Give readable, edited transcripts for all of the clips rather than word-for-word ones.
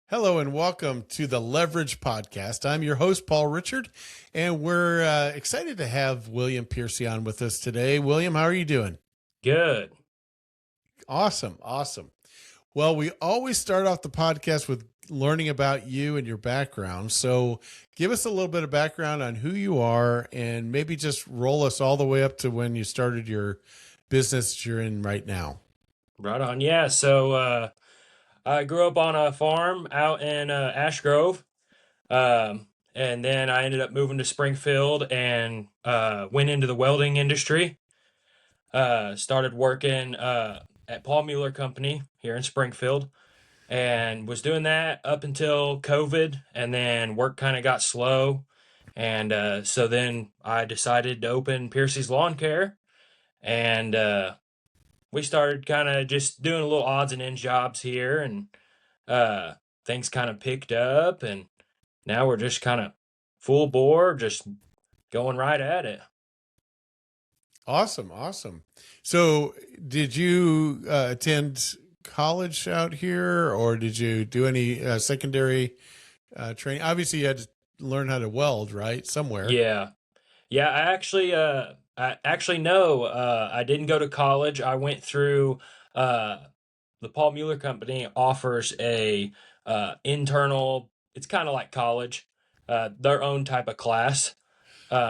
Hello and welcome to the Leverage Podcast. I'm your host, Paul Richard, and we're excited to have William Piercy on with us today. William, how are you doing? Good. Awesome. Well, we always start off the podcast with learning about you and your background. So give us a little bit of background on who you are and maybe just roll us all the way up to when you started your business you're in right now. Right on. Yeah. So I grew up on a farm out in Ash Grove. And then I ended up moving to Springfield and went into the welding industry. Started working at Paul Mueller Company here in Springfield and was doing that up until COVID. And then work kind of got slow. And so then I decided to open Piercy's Lawn Care. And we started kind of just doing a little odds and ends jobs here, and uh, things kind of picked up, and now we're just kind of full bore, just going right at it. Awesome. So did you attend college out here or did you do any secondary training? Obviously you had to learn how to weld, right? Somewhere. Yeah, yeah. I actually no. I didn't go to college. I went through uh, the Paul Mueller Company offers a internal. It's kind of like college, their own type of class.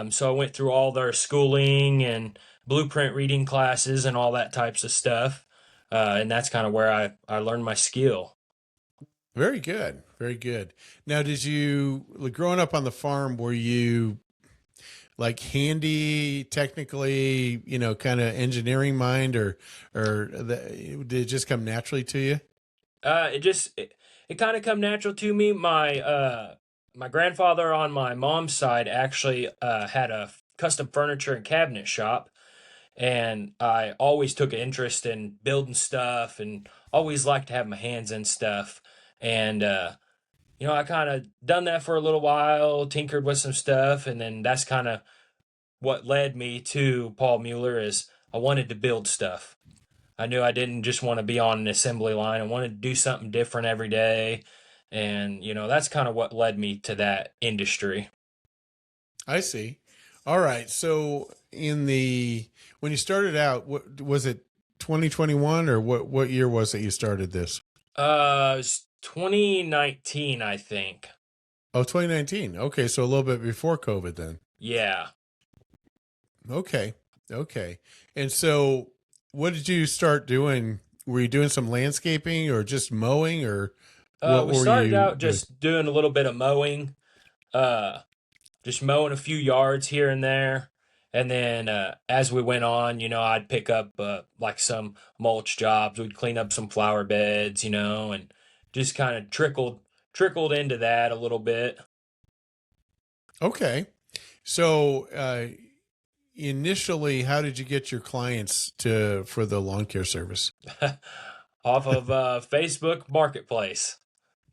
So I went through all their schooling and blueprint reading classes and all that types of stuff. And that's kind of where I learned my skill. Very good. Very good. Now, did you, like, growing up on the farm, were you like handy, technically, kind of engineering mind did it just come naturally to you? It kind of come natural to me. My grandfather on my mom's side actually had a custom furniture and cabinet shop, and I always took an interest in building stuff and always liked to have my hands in stuff. And I kind of done that for a little while, tinkered with some stuff, and then that's kind of what led me to Paul Mueller is I wanted to build stuff. I knew I didn't just want to be on an assembly line. I wanted to do something different every day. And, that's kind of what led me to that industry. I see. All right. So when you started out, what was it, 2021 or what year was it you started this? It was 2019, I think. Oh, 2019. Okay. So a little bit before COVID then. Yeah. Okay. Okay. And so what did you start doing? Were you doing some landscaping or just mowing or what We were started you out doing? just doing a little bit of mowing, uh, just mowing a few yards here and there. And then as we went on, I'd pick up like some mulch jobs. We'd clean up some flower beds, and just kind of trickled into that a little bit. Okay. So, initially, how did you get your clients for the lawn care service? Off of Facebook Marketplace.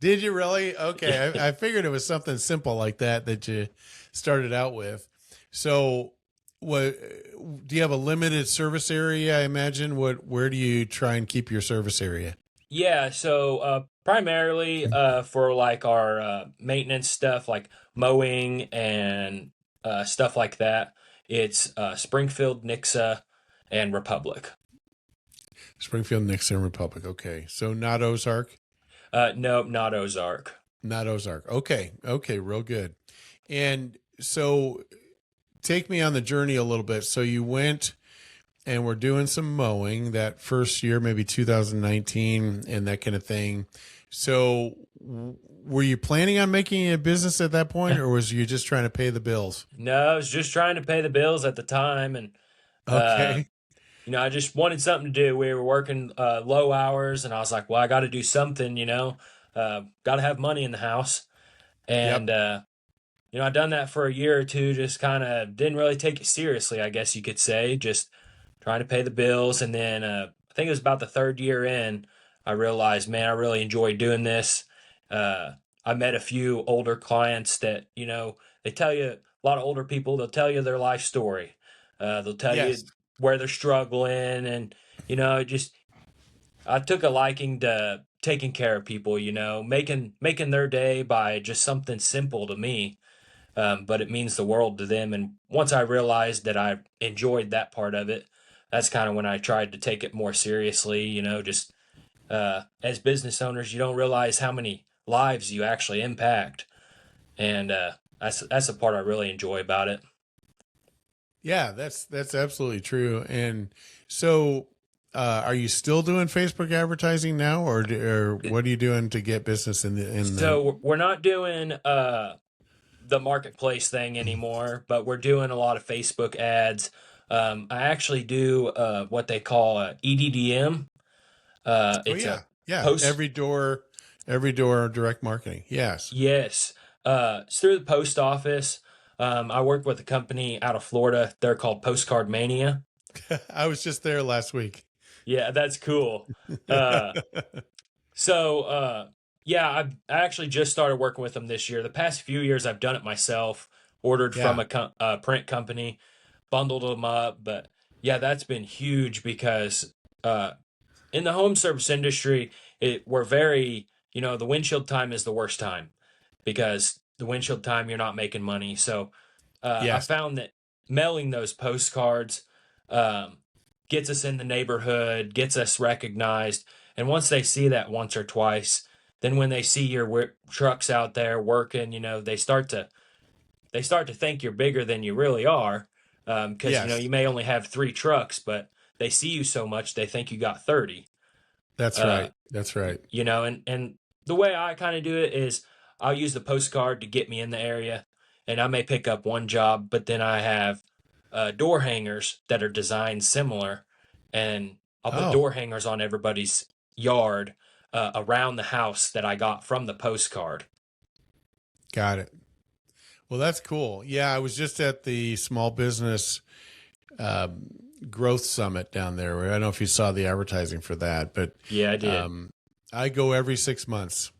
Did you really? Okay. I figured it was something simple like that you started out with. So what, do you have a limited service area? I imagine where do you try and keep your service area? Yeah, so primarily for like our maintenance stuff, like mowing and stuff like that, it's Springfield, Nixa, and Republic. Springfield, Nixon, Republic. Okay. So not Ozark, Nope, not Ozark. not Ozark. Okay. Okay. Real good. And so take me on the journey a little bit. So you went and we're doing some mowing that first year, maybe 2019 and that kind of thing. So were you planning on making a business at that point or was you just trying to pay the bills? No, I was just trying to pay the bills at the time, and uh, Okay. I just wanted something to do. We were working low hours, and I was like, well, I got to do something, got to have money in the house. Yep. And I done that for a year or two, just kind of didn't really take it seriously, I guess you could say, just trying to pay the bills. And then I think it was about the third year in, I realized, man, I really enjoy doing this. Uh, I met a few older clients that, they tell you, a lot of older people, they'll tell you their life story. They'll tell you Yes. where they're struggling. And, just I took a liking to taking care of people, making their day by just something simple to me. But it means the world to them. And once I realized that I enjoyed that part of it, that's kind of when I tried to take it more seriously. Just as business owners, you don't realize how many lives you actually impact, and that's the part I really enjoy about it. Yeah, that's absolutely true. And so, are you still doing Facebook advertising now, or what are you doing to get business in the? So we're not doing the marketplace thing anymore, but we're doing a lot of Facebook ads. I actually do what they call EDDM. Oh It's a yeah, yeah. post. Every door direct marketing. Yes, Yes, it's through the post office. I work with a company out of Florida. They're called Postcard Mania. I was just there last week. Yeah, that's cool. Uh, so yeah, I actually just started working with them this year. The past few years, I've done it myself. Ordered from Yeah. a print company, bundled them up. But yeah, that's been huge because in the home service industry, we're very, the windshield time is the worst time because the windshield time you're not making money. So I Yes. found that mailing those postcards um, gets us in the neighborhood, gets us recognized, and once they see that once or twice, then when they see your trucks out there working, they start to think you're bigger than you really are, because Yes. you may only have 3 trucks, but they see you so much they think you got 30. That's Uh, right. That's right. and the way I kind of do it is I'll use the postcard to get me in the area, and I may pick up one job, but then I have door hangers that are designed similar, and I'll put Oh, door hangers on everybody's yard around the house that I got from the postcard. got it. Well, that's cool. Yeah, I was just at the small business um, growth summit down there. I don't know if you saw the advertising for that, but Yeah, I did. um, I go every 6 months.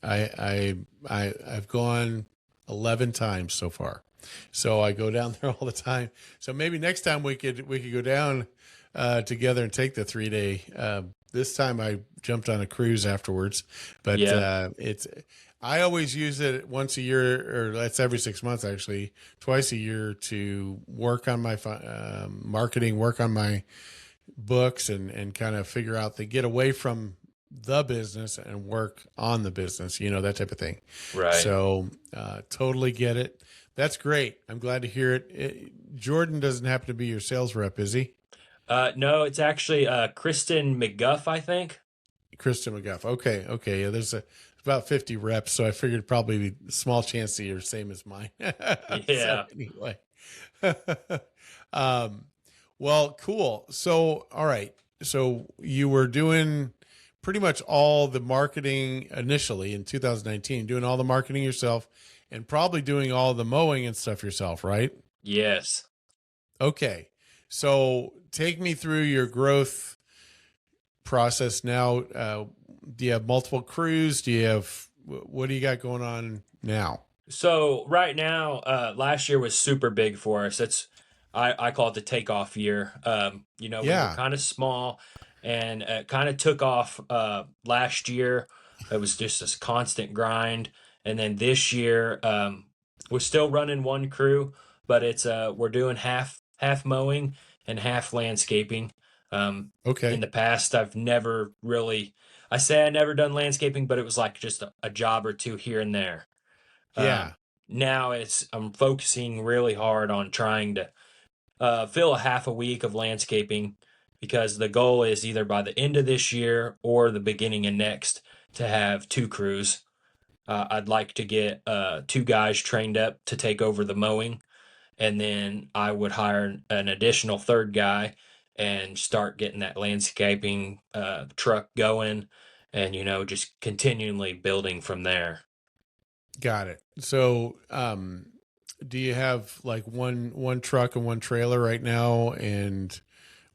I've gone 11 times so far. So I go down there all the time. So maybe next time we could go down together and take the 3 day. This time I jumped on a cruise afterwards, but Yeah, it's I always use it once a year, or that's every 6 months actually, twice a year to work on my marketing, work on my books, and kind of figure out the get away from the business and work on the business, that type of thing. right. So totally get it. That's great. I'm glad to hear it. Jordan doesn't happen to be your sales rep, is he? No, it's actually Kristen McGuff, I think. Kristen McGuff. Okay, okay. Yeah, there's about 50 reps, so I figured probably a small chance that you're same as mine. So Yeah. anyway, um, well, cool. So all right, so you were doing pretty much all the marketing initially in 2019, doing all the marketing yourself, and probably doing all the mowing and stuff yourself, right? Yes. Okay, so take me through your growth process now. Do you have multiple crews? What do you got going on now? So right now, last year was super big for us. I call it the takeoff year. We were Yeah. kind of small, and kind of took off last year. It was just this constant grind, and then this year, we're still running one crew, but it's we're doing half mowing and half landscaping. In Okay. the past, I've never really. I say I never done landscaping, but it was like just a job or two here and there. Yeah. Now I'm focusing really hard on trying to fill a half a week of landscaping because the goal is either by the end of this year or the beginning of next to have 2 crews. I'd like to get 2 guys trained up to take over the mowing, and then I would hire an additional third guy and start getting that landscaping truck going, and just continually building from there. Got it. So, do you have like one truck and one trailer right now? And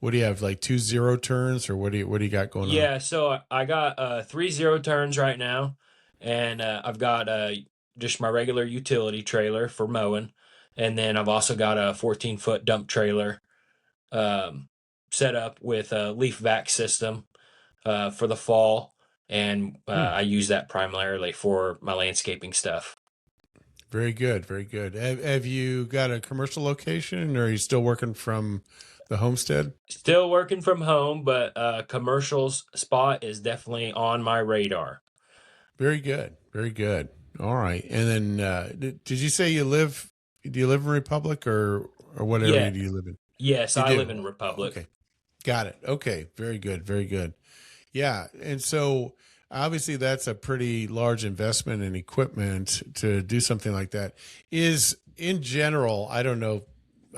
what do you have, like 2 0 turns, or what do you got going on? Yeah, so I got 3 0 turns right now, and I've got just my regular utility trailer for mowing, and then I've also got a 14-foot dump trailer um, set up with a leaf vac system. for the fall, and Hmm. I use that primarily for my landscaping stuff. Very good. Very good. Have you got a commercial location, or are you still working from the homestead? Still working from home, but commercials spot is definitely on my radar. Very good. Very good. All right. And then, did you say you live? Do you live in Republic, or what area Yeah, do you live in? yes, You I live do. in Republic. Okay. Got it. Okay. Very good. Very good. Yeah. And so obviously that's a pretty large investment in equipment to do something like that. Is in general, I don't know.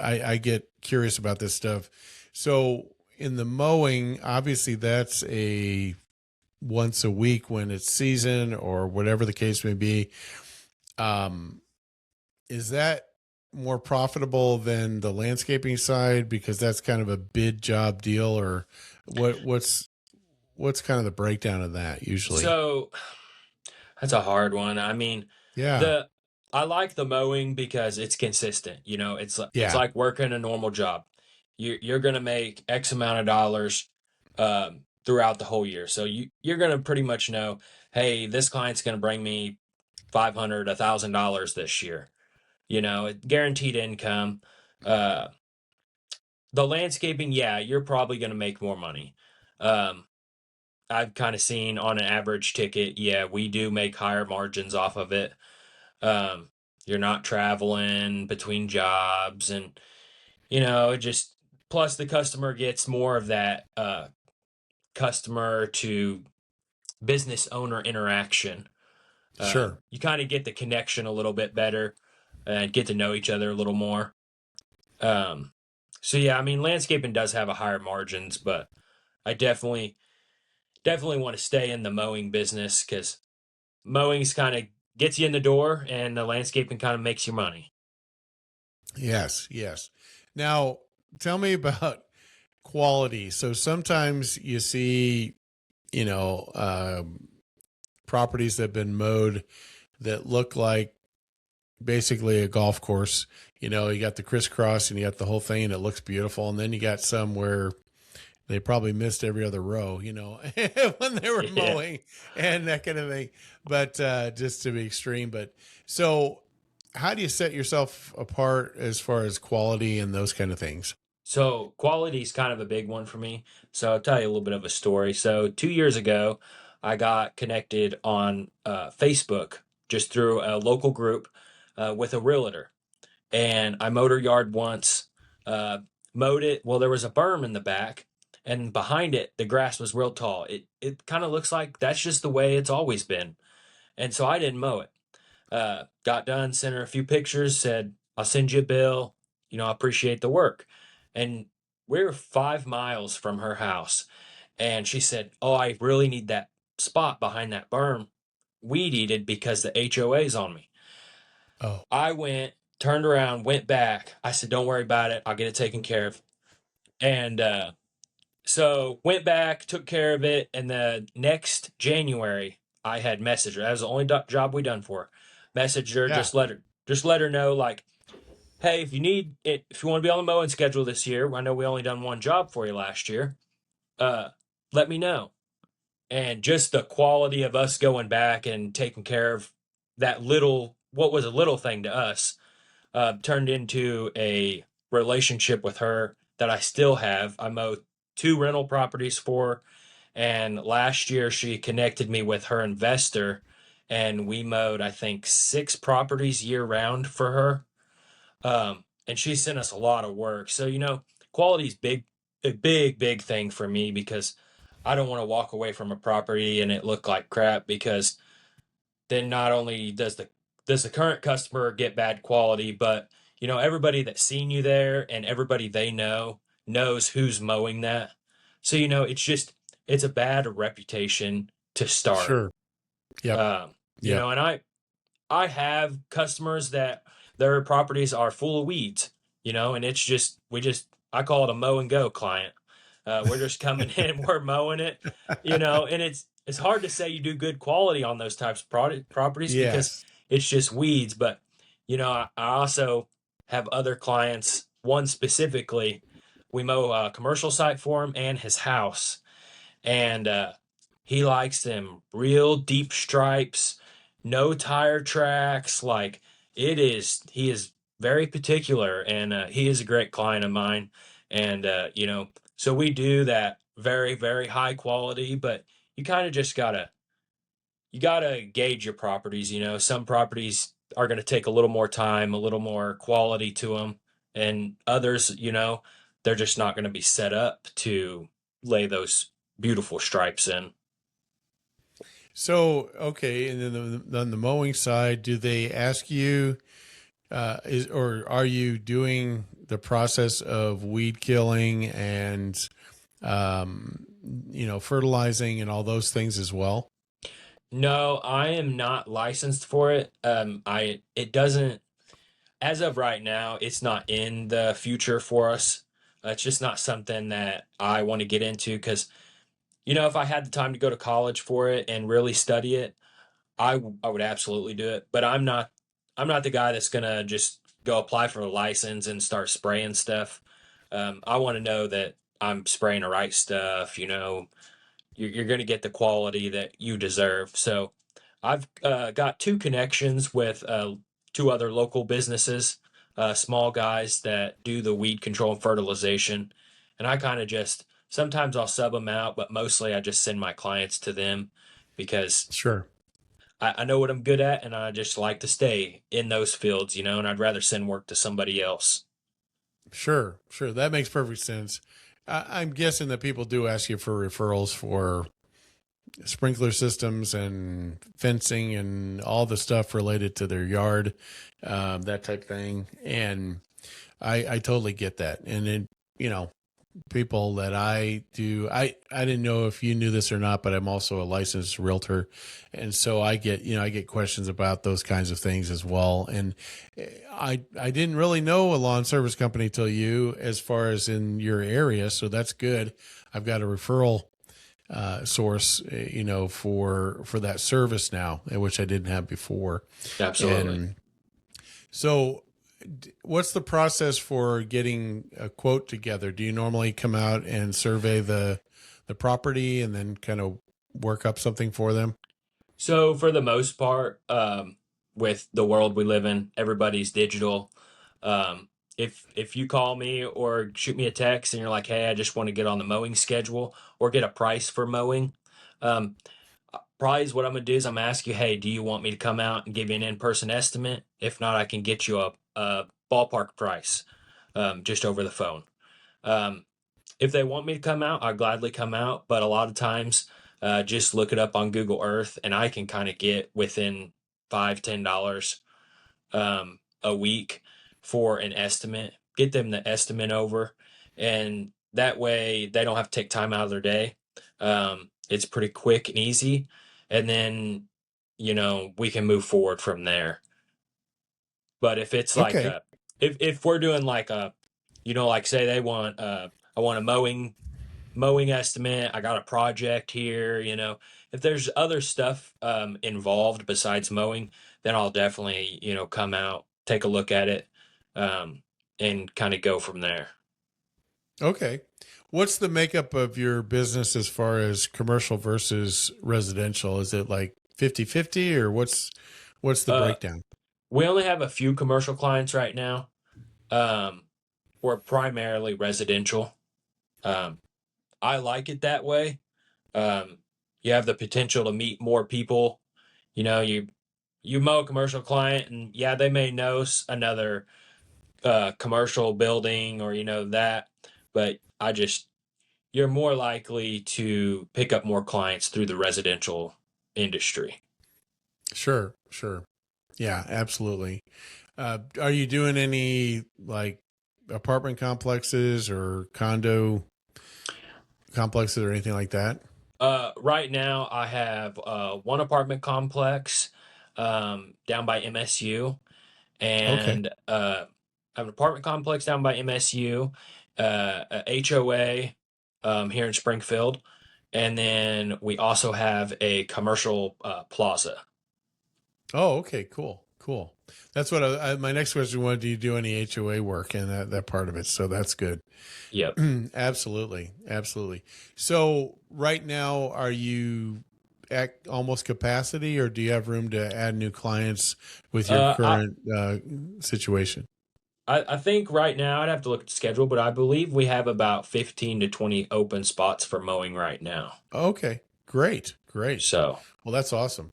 I get curious about this stuff. So in the mowing, obviously that's a once a week when it's season or whatever the case may be. Um, is that more profitable than the landscaping side because that's kind of a bid job deal, or what's kind of the breakdown of that usually? So that's a hard one. I mean, Yeah. the I like the mowing because it's consistent. You know, it's Yeah. like working a normal job. You're gonna make X amount of dollars throughout the whole year. So you're gonna pretty much know, hey, this client's gonna bring me 500, $1,000 this year. You know, guaranteed income. Uh, the landscaping, yeah, you're probably gonna make more money. Um, I've kind of seen on an average ticket, yeah, we do make higher margins off of it. Um, you're not traveling between jobs, and it just plus the customer gets more of that customer to business owner interaction. Sure. You kind of get the connection a little bit better and get to know each other a little more. Um, so yeah, I mean, landscaping does have a higher margins, but I definitely want to stay in the mowing business because mowing's kind of gets you in the door, and the landscaping kind of makes you money. Yes. Yes. Now, tell me about quality. So sometimes you see, you know, properties that have been mowed that look like basically a golf course. You know, you got the crisscross and you got the whole thing and it looks beautiful. And then you got some where they probably missed every other row, when they were Yeah. mowing and that kind of thing. But just to be extreme. But so how do you set yourself apart as far as quality and those kind of things? So quality is kind of a big one for me. So I'll tell you a little bit of a story. So 2 years ago, I got connected on Facebook just through a local group with a realtor, and I mowed her yard once. Uh, Mowed it. Well, there was a berm in the back, and behind it, the grass was real tall. It kind of looks like that's just the way it's always been, and so I didn't mow it. Got done, sent her a few pictures, said, I'll send you a bill. I appreciate the work. And we were 5 miles from her house. And she said, oh, I really need that spot behind that berm weed eated because the HOA's on me. Oh, I went, turned around, went back. I said, don't worry about it. I'll get it taken care of. And so went back, took care of it, and the next January I had messaged her. That was the only job we done for her. Messaged her, yeah. just let her know, like, hey, if you need it, if you want to be on the mowing schedule this year, I know we only done one job for you last year. Uh, Let me know. And just the quality of us going back and taking care of that little, what was a little thing to us, turned into a relationship with her that I still have. I mow two rental properties for her, and last year she connected me with her investor, and we mowed, I think, 6 properties year round for her. And she sent us a lot of work. So, quality's a big thing for me because I don't want to walk away from a property and it look like crap, because then not only does the current customer get bad quality, but everybody that's seen you there and everybody they know knows who's mowing that. So it's a bad reputation to start. Sure. Yep. Yep. And I have customers that their properties are full of weeds, and it's just I call it a mow and go client. We're just coming in, we're mowing it, and it's hard to say you do good quality on those types of properties because Yes. it's just weeds. But I also have other clients. One specifically, we mow a commercial site for him and his house, and he likes them real deep stripes, no tire tracks. Like he is very particular, and he is a great client of mine. And so we do that very, very high quality, but you kind of just gotta gauge your properties. Some properties are going to take a little more time, a little more quality to them, and others, they're just not going to be set up to lay those beautiful stripes in. So, okay, and then on the mowing side, do they ask you, or are you doing the process of weed killing and, um, fertilizing and all those things as well? No, I am not licensed for it. It doesn't, as of right now, it's not in the future for us. It's just not something that I want to get into because, if I had the time to go to college for it and really study it, I would absolutely do it. But I'm not the guy that's gonna just go apply for a license and start spraying stuff. I want to know that I'm spraying the right stuff. You're going to get the quality that you deserve. So I've got two connections with two other local businesses, small guys that do the weed control and fertilization. And I kind of just sometimes I'll sub them out, but mostly I just send my clients to them because Sure. I know what I'm good at and I just like to stay in those fields, and I'd rather send work to somebody else. Sure, sure. That makes perfect sense. I'm guessing that people do ask you for referrals for sprinkler systems and fencing and all the stuff related to their yard, that type thing. And I totally get that. And you know, people that I didn't know if you knew this or not, but I'm also a licensed realtor. And so I get questions about those kinds of things as well. And I didn't really know a lawn service company till you as far as in your area. So that's good. I've got a referral source, for that service now, which I didn't have before. Absolutely. And so, what's the process for getting a quote together? Do you normally come out and survey the property and then kind of work up something for them? So for the most part, with the world we live in, everybody's digital. If you call me or shoot me a text and you're like, "Hey, I just want to get on the mowing schedule or get a price for mowing," um, probably is what I'm gonna do is I'm gonna ask you, "Hey, do you want me to come out and give you an in-person estimate? If not, I can get you a ballpark price, just over the phone." Um, if they want me to come out, I'll gladly come out. But a lot of times, just look it up on Google Earth, and I can kind of get within $5-10 a week for an estimate. Get them the estimate over, and that way they don't have to take time out of their day. It's pretty quick and easy, and then we can move forward from there. But if it's like Okay. if we're doing like like say they want I want a mowing estimate. I got a project here. If there's other stuff involved besides mowing, then I'll definitely, come out, take a look at it, um, and kind of go from there. Okay. What's the makeup of your business as far as commercial versus residential? Is it like 50-50, or what's the Uh, breakdown? we only have a few commercial clients right now. Um, we're primarily residential. Um, I like it that way. Um, you have the potential to meet more people. You mow a commercial client, and yeah, they may know another commercial building or that, but you're more likely to pick up more clients through the residential industry. Sure, sure. Yeah, absolutely. Are you doing any like apartment complexes or condo complexes or anything like that? Right now I have one apartment complex down by MSU, Okay. and I have an apartment complex down by MSU, a HOA here in Springfield, and then we also have a commercial plaza. Oh, okay. Cool. Cool. That's what my next question was. Do you do any HOA work and that part of it? So that's good. Yep. Absolutely. Absolutely. So right now, are you at almost capacity, or do you have room to add new clients with your Uh, I, current situation? I think right now I'd have to look at the schedule, but I believe we have about 15 to 20 open spots for mowing right now. Okay. Great. Great. So, Well, that's awesome.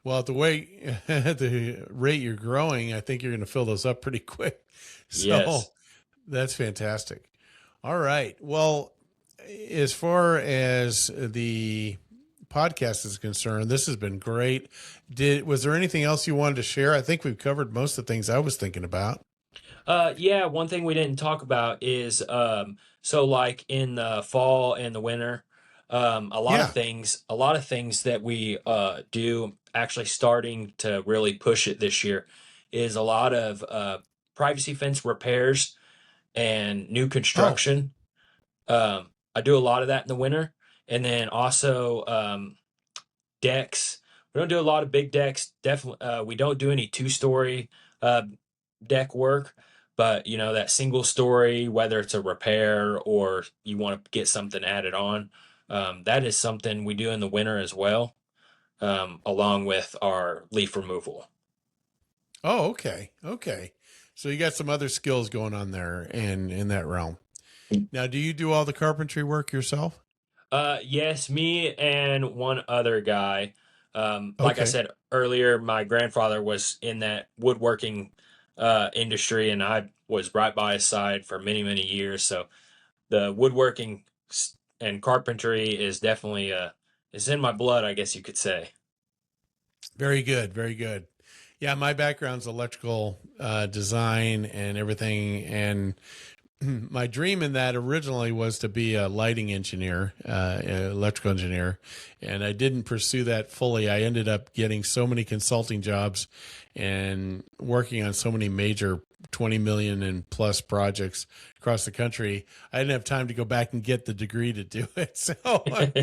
Well, at the way at the rate you're growing, I think you're going to fill those up pretty quick. So yes. that's fantastic. All right. Well, as far as the podcast is concerned, this has been great. Was there anything else you wanted to share? I think we've covered most of the things I was thinking about. Yeah, one thing we didn't talk about is so like in the fall and the winter, Yeah. a lot of things that we do actually starting to really push it this year is a lot of privacy fence repairs and new Oh, construction. I do a lot of that in the winter, and then also decks. We don't do a lot of big decks. Definitely, we don't do any two-story uh, deck work. But you know that single story, whether it's a repair or you want to get something added on, that is something we do in the winter as well, along with our leaf removal. oh, okay. Okay. So you got some other skills going on there in that realm. Now, do you do all the carpentry work yourself? Yes, me and one other guy. Like I Okay. said earlier, my grandfather was in that woodworking industry, and I was right by his side for many, many years. So the woodworking and carpentry is definitely it's in my blood, I guess you could say. Very good. Very good. Yeah, my background's electrical design and everything, and my dream in that originally was to be a lighting engineer, electrical engineer, and I didn't pursue that fully. I ended up getting so many consulting jobs and working on so many major 20 million and plus projects across the country. I didn't have time to go back and get the degree to do it. So,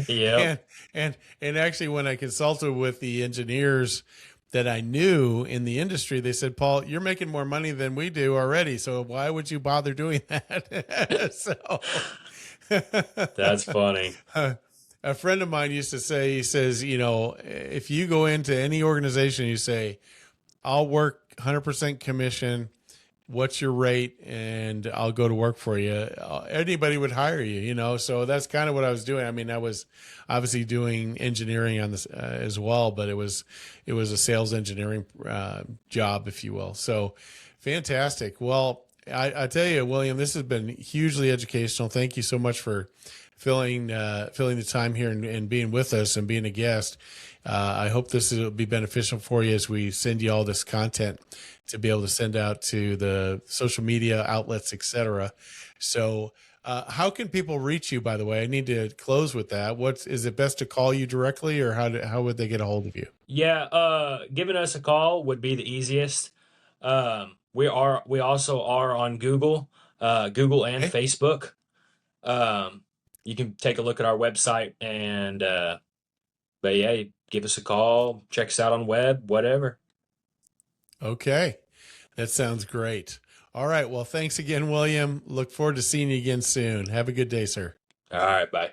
Yep. and and actually, when I consulted with the engineers that I knew in the industry, they said, Paul, you're making more money than we do already. So why would you bother doing that? So That's funny. a friend of mine used to say, he says, if you go into any organization, you say, I'll work 100% commission, what's your rate, and I'll go to work for you. Anybody would hire you, so that's kind of what I was doing. I mean, I was obviously doing engineering on this as well, but it was a sales engineering job, if you will. So fantastic. Well, I tell you, William, this has been hugely educational. Thank you so much for filling the time here and being with us and being a guest. I hope this will be beneficial for you as we send you all this content to be able to send out to the social media outlets, etc. So, how can people reach you? By the way, I need to close with that. Is it best to call you directly, or how would they get a hold of you? Yeah, giving us a call would be the easiest. We also are on Google and Okay. Facebook. Um, you can take a look at our website and but yeah, give us a call, check us out on web, whatever. Okay. That sounds great. All right. Well, thanks again, William. Look forward to seeing you again soon. Have a good day, sir. All right, bye.